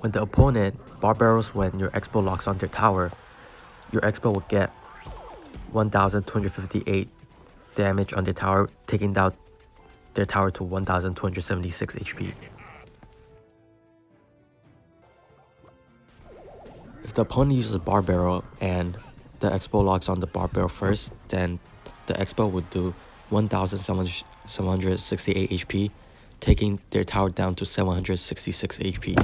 When the opponent bar barrels when your Xbow locks on their tower, your Xbow will get 1,258 damage on their tower, taking down their tower to 1,276 HP. If the opponent uses a bar barrel and the Xbow locks on the bar barrel first, then the Xbow would do 1,768 HP, taking their tower down to 766 HP.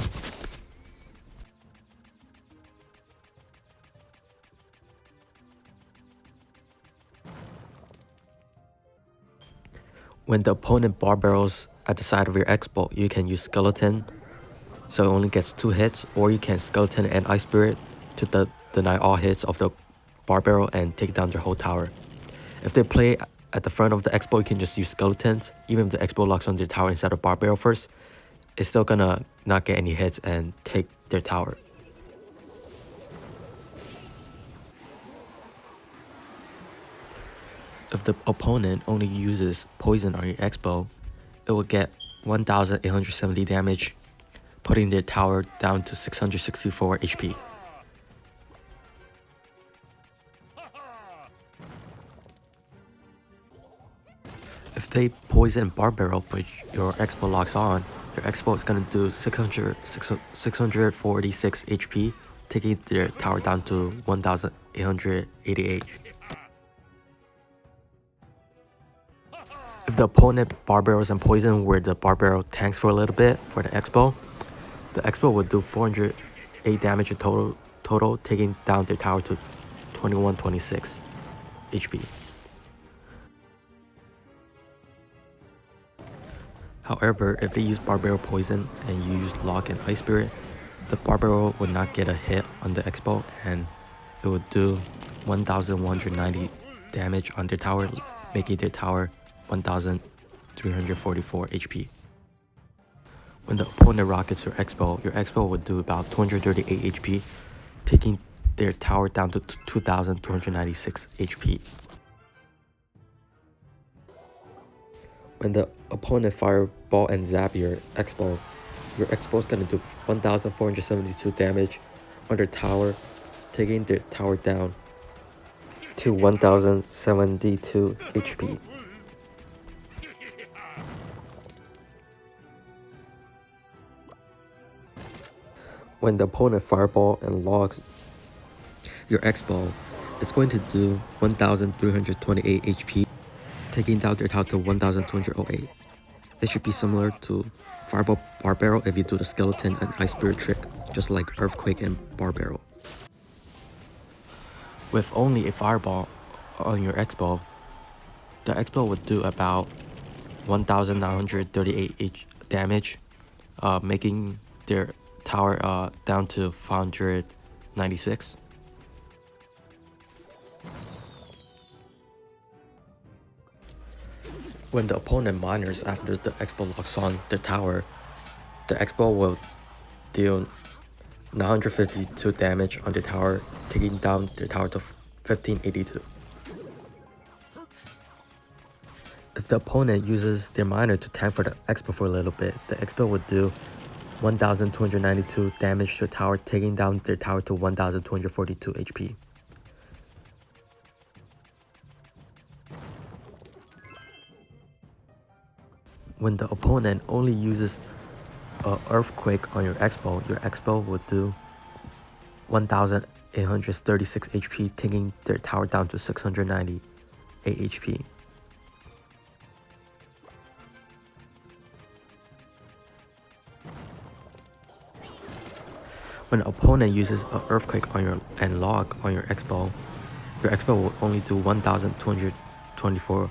When the opponent bar barrels at the side of your Xbow, you can use Skeleton, so it only gets 2 hits, or you can Skeleton and Ice Spirit to deny all hits of the bar barrel and take down their whole tower. If they play at the front of the Xbow, you can just use Skeletons. Even if the Xbow locks on their tower instead of bar barrel first, it's still gonna not get any hits and take their tower. If the opponent only uses poison on your Xbow, it will get 1,870 damage, putting their tower down to 664 HP. If they poison bar barrel but your Xbow locks on, your Xbow is gonna do 646 HP, taking their tower down to 1,888. If the opponent bar barrels and poison where the bar barrel tanks for a little bit for the Xbow will do 408 damage in total, taking down their tower to 2126 HP. However, if they use bar barrel poison and you use lock and Ice Spirit, the bar barrel would not get a hit on the Xbow and it would do 1,190 damage on their tower, making their tower 1,344 HP. When the opponent rockets your Xbow would do about 238 HP, taking their tower down to 2,296 HP. When the opponent fireball and zap your Xbow is gonna do 1,472 damage on their tower, taking their tower down to 1,072 HP. When the opponent fireball and logs your Xbow, it's going to do 1,328 HP, taking down their tower to 1,208. It should be similar to Fireball Bar Barrel if you do the Skeleton and Ice Spirit trick, just like Earthquake and Bar Barrel. With only a Fireball on your Xbow, the Xbow would do about 1,938 damage, making their tower down to 596. When the opponent miners after the Xbow locks on the tower, the Xbow will deal 952 damage on the tower, taking down the tower to 1582. If the opponent uses their miner to tank for the Xbow for a little bit, the Xbow would do 1,292 damage to the tower, taking down their tower to 1,242 HP. When the opponent only uses an Earthquake on your Xbow would do 1,836 HP, taking their tower down to 698 HP. When an opponent uses an Earthquake on and Log on your Xbow will only do 1,224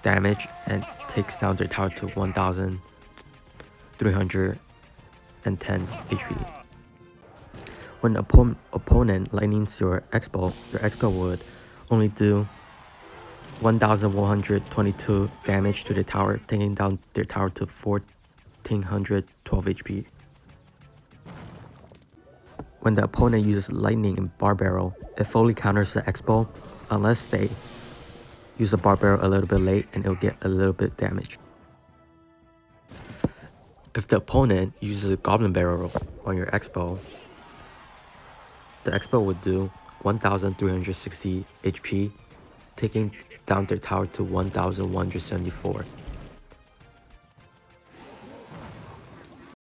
damage and takes down their tower to 1,310 HP. When an opponent lightnings your Xbow would only do 1,122 damage to the tower, taking down their tower to 1,412 HP. When the opponent uses lightning and bar barrel, it fully counters the Xbow unless they use the bar barrel a little bit late and it'll get a little bit damage. If the opponent uses a Goblin Barrel on your Xbow, the Xbow would do 1,360 HP, taking down their tower to 1,174.